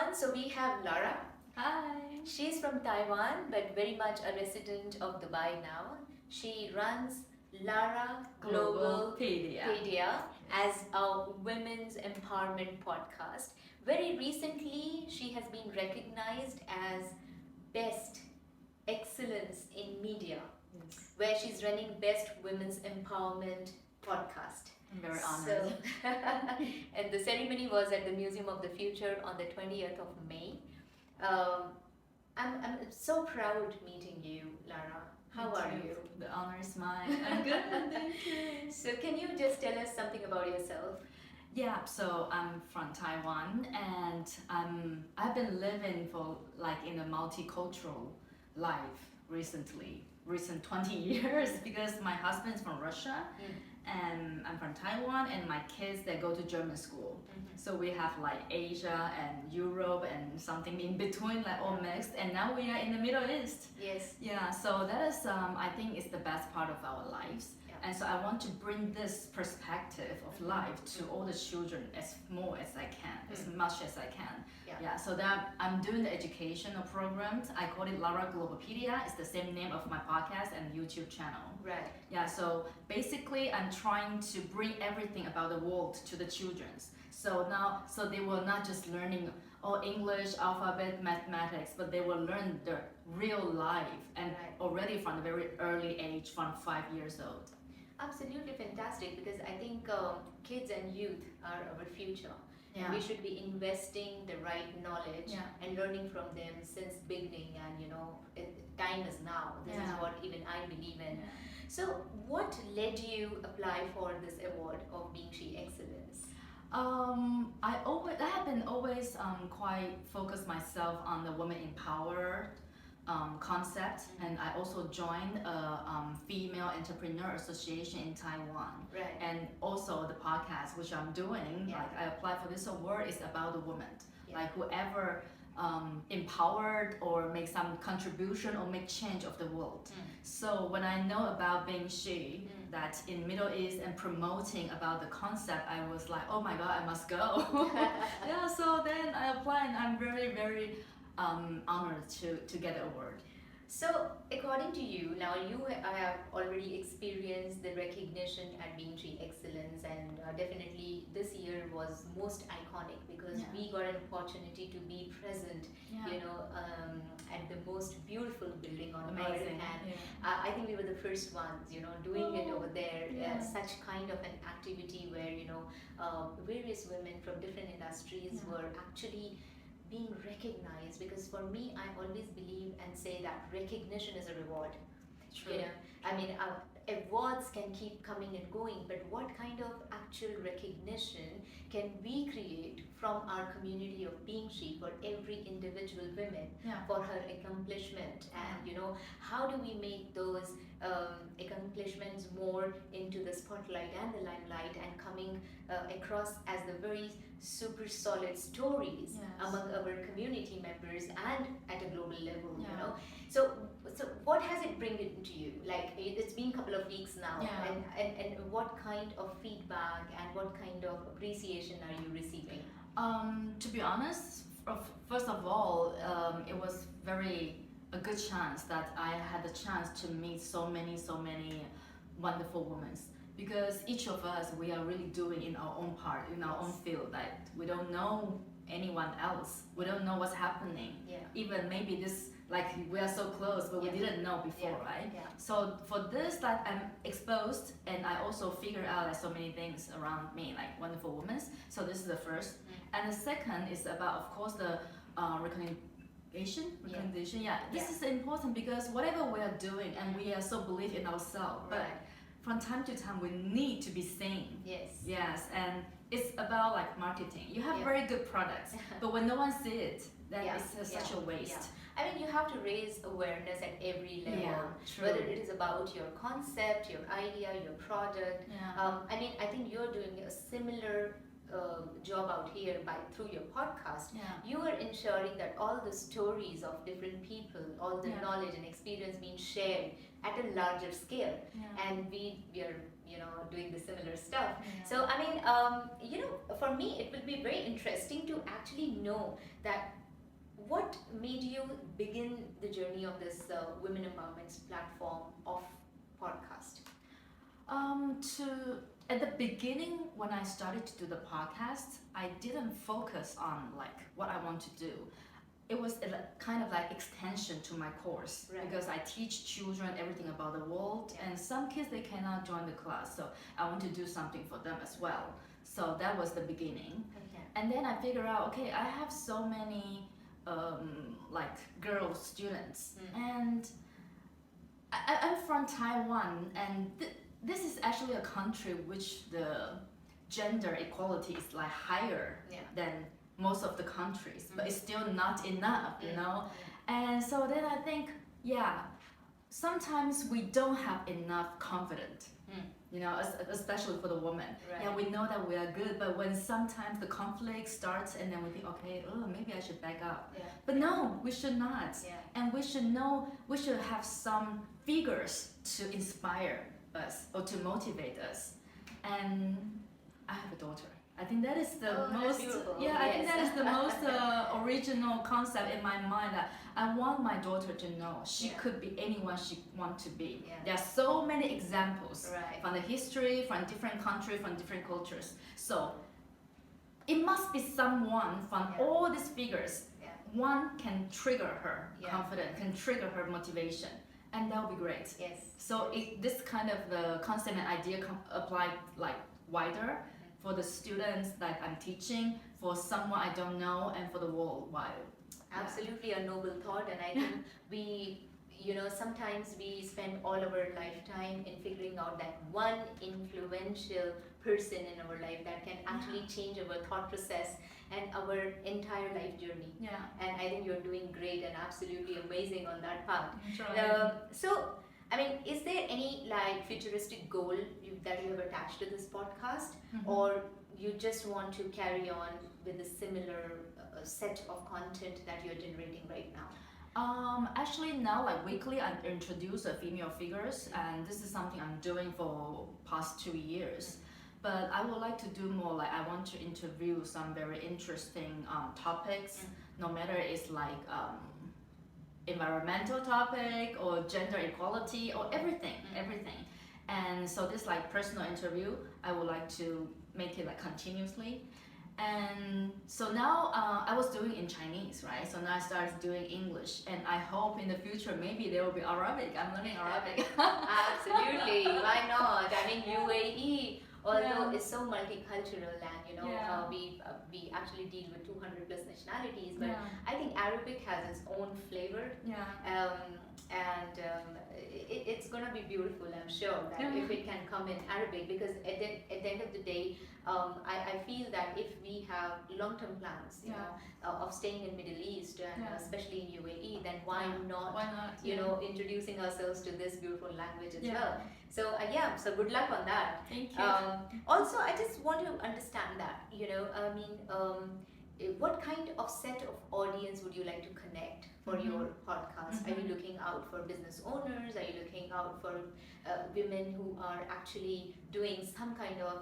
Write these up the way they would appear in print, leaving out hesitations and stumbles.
everyone. So we have Lara. Hi. She's from Taiwan but very much a resident of Dubai now. She runs Lara Globalpedia. Globalpedia as a women's empowerment podcast. Very recently, she has been recognized as Best Excellence in Media, Yes. where she's running Best Women's Empowerment Podcast. I'm very honored. So, and the ceremony was at the Museum of the Future on the 20th of May. I'm so proud meeting you, Lara. How are you? The honor is mine. I'm good, thank you. So can you just tell us something about yourself? Yeah, so I'm from Taiwan and I've been living for like in a multicultural life recent 20 years because my husband's from Russia and I'm from Taiwan and my kids they go to German school. So we have like Asia and Europe and something in between like all mixed and now we are in the Middle East. Yes. Yeah, so that is I think is the best part of our lives. And so I want to bring this perspective of life to all the children as more as I can, as much as I can. Yeah, so that I'm doing the educational programs. I call it Lara Globalpedia. It's the same name of my podcast and YouTube channel. Right. Yeah, so basically I'm trying to bring everything about the world to the children. So now, so they will not just learning English, alphabet, mathematics, but they will learn the real life and already from a very early age, from 5 years old. Absolutely fantastic because I think kids and youth are our future. Yeah. And we should be investing the right knowledge and learning from them since beginning and time is now. This is what even I believe in. So what led you apply for this award of BeingShe Excellence? I have been always quite focused myself on the women empowered concept, and I also joined a female entrepreneur association in Taiwan. Right. And also the podcast which I'm doing, like I applied for this award, is about the woman. Like whoever empowered or make some contribution or make change of the world. So when I know about BeingShe, that in Middle East and promoting about the concept, I was like, oh my god, I must go. Yeah, so then I applied and I'm very, very honored to get the award. So according to you, now you have already experienced the recognition at BeingShe Excellence, and definitely this year was most iconic because we got an opportunity to be present, at the most beautiful building on earth, and I think we were the first ones, doing it over there. Such kind of an activity where various women from different industries were actually being recognized, because for me I always believe and say that recognition is a reward. True. I mean, awards can keep coming and going, but what kind of actual recognition can we create from our community of BeingShe for every individual woman for her accomplishment, and how do we make those accomplishments more into the spotlight and the limelight and coming across as the very super solid stories among our community members and at a global level, So what has it bring into you? Like, it's been a couple of weeks now, and what kind of feedback and what kind of appreciation are you receiving? To be honest, first of all, it was a good chance that I had the chance to meet so many wonderful women, because each of us, we are really doing in our own part, in our own field. Like, we don't know anyone else, we don't know what's happening. Even maybe this, like, we are so close, but we didn't know before, right? So for this, like, I'm exposed, and I also figure out like so many things around me, like wonderful women. So this is the first. And the second is about, of course, the recognition. This is important because whatever we are doing, and we are so believe in ourselves, but from time to time we need to be seen. Yes, and it's about like marketing. You have very good products, but when no one sees it, then it's such a waste. I mean, you have to raise awareness at every level, whether it is about your concept, your idea, your product. I mean, I think you're doing a similar job out here through your podcast. You are ensuring that all the stories of different people, all the knowledge and experience being shared at a larger scale, and we are doing the similar stuff. So I mean, for me it will be very interesting to actually know that what made you begin the journey of this women empowerment platform of podcast? To At the beginning, when I started to do the podcast, I didn't focus on like what I want to do. It was kind of like extension to my course, Right. because I teach children everything about the world, Yeah. and some kids they cannot join the class, so I want to do something for them as well. So that was the beginning. Okay. And then I figured out, okay, I have so many like girl students, and I'm from Taiwan, and this is actually a country which the gender equality is like higher Yeah. than most of the countries, but it's still not enough, you know. And so then I think, yeah, sometimes we don't have enough confidence, you know, especially for the woman. Right. Yeah, we know that we are good, but when sometimes the conflict starts, and then we think, okay, oh, maybe I should back up. Yeah. But no, we should not. Yeah. And we should know, we should have some figures to inspire us or to motivate us. And I have a daughter. I think that is the That's most, beautiful. yeah, I think Yes. that is the most original concept in my mind, that I want my daughter to know she Yeah. could be anyone she wants to be. Yeah. There are so many examples Right. from the history, from different countries, from different cultures. So it must be someone from Yeah. all these figures. Yeah. One can trigger her Yeah. confidence, can trigger her motivation, and that would be great. Yes. So this kind of the concept and idea apply like wider for the students that I'm teaching, for someone I don't know, and for the worldwide. Absolutely a noble thought, and I think we, you know, sometimes we spend all our lifetime in figuring out that one influential person in our life that can actually change our thought process and our entire life journey. Yeah. And I think you're doing great and absolutely amazing on that part. Try. So, I mean, is there any like futuristic goal that you have attached to this podcast, or you just want to carry on with a similar set of content that you're generating right now? Actually now, like weekly, I introduce a female figures, and this is something I'm doing for past 2 years. But I would like to do more, like I want to interview some very interesting topics, no matter it's like environmental topic or gender equality or everything. And so this like personal interview, I would like to make it like continuously. And so now I was doing in Chinese, right? So now I started doing English, and I hope in the future maybe there will be Arabic. I'm learning Arabic. Absolutely, why not? I mean, UAE, although Yeah. it's so multicultural, and you know, Yeah. we actually deal with 200 plus nationalities, but Yeah. I think Arabic has its own flavor. Yeah. And it's gonna be beautiful, I'm sure, that Yeah. if it can come in Arabic, because at the end of the day, I feel that if we have long-term plans, you Yeah. know, of staying in Middle East and Yeah. especially in UAE, then why not? Why not? You know, introducing ourselves to this beautiful language as Yeah. well. So yeah, so good luck on that. Thank you. Also, I just want to understand that, you know, I mean, what kind of set of audience would you like to connect for your podcast? Are you looking out for business owners? Are you looking out for women who are actually doing some kind of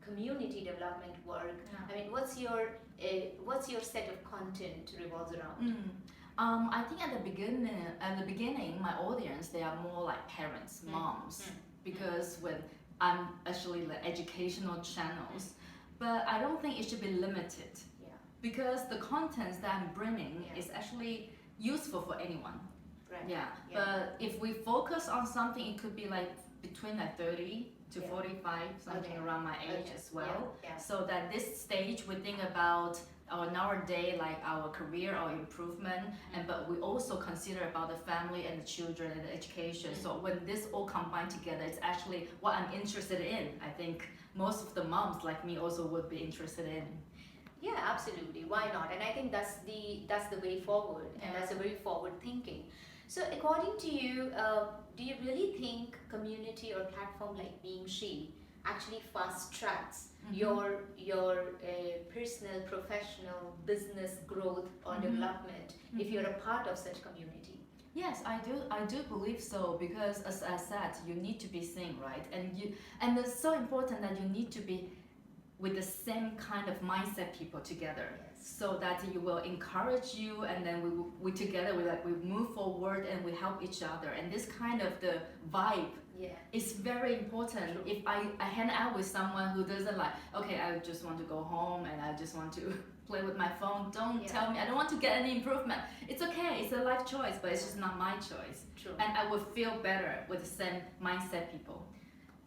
community development work? Yeah. I mean, what's your set of content revolves around? I think at the beginning, my audience, they are more like parents, moms, because when I'm actually like educational channels, but I don't think it should be limited. Yeah. Because the contents that I'm bringing Yeah. is actually useful for anyone. Right. Yeah. Yeah. But if we focus on something, it could be like between like 30 to Yeah. 45, something Okay. around my age Okay. as well. Yeah. Yeah. So that this stage we think about our nowadays, like our career or improvement, and but we also consider about the family and the children and the education. So when this all combined together, it's actually what I'm interested in. I think most of the moms like me also would be interested in. Yeah, absolutely. Why not? And I think that's the way forward, and Yeah. that's a very forward thinking. So, according to you, do you really think community or platform like BeingShe actually fast tracks your personal, professional, business growth or development if you're a part of such community? Yes, I do believe so, because as I said, you need to be seen, right? And it's so important that you need to be with the same kind of mindset people together, Yes. so that it will encourage you, and then we together we move forward and we help each other, and this kind of the vibe Yeah. is very important. True. If I hang out with someone who doesn't like, okay, I just want to go home and I just want to play with my phone, don't Yeah. tell me, I don't want to get any improvement. It's okay, it's a life choice, but it's just not my choice. True. And I would feel better with the same mindset people.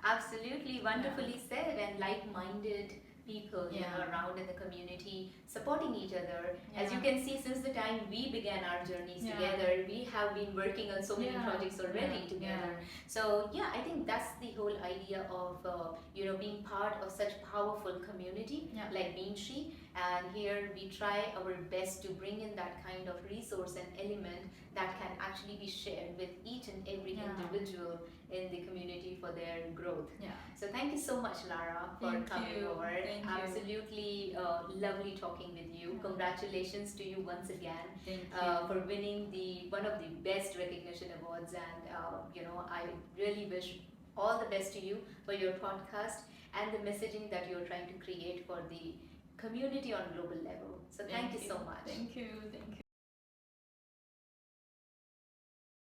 Absolutely, wonderfully said. And like-minded people around in the community supporting each other. As you can see, since the time we began our journeys together, we have been working on so many projects already together. So yeah, I think that's the whole idea of being part of such powerful community like BeingShe. And here we try our best to bring in that kind of resource and element that can actually be shared with each and every individual in the community for their growth. So thank you so much, Lara, for coming over. Thank you. Absolutely lovely talking with you. Congratulations to you once again for winning one of the best recognition awards. And I really wish all the best to you for your podcast and the messaging that you're trying to create for the community on global level. So thank you so much. Thank you.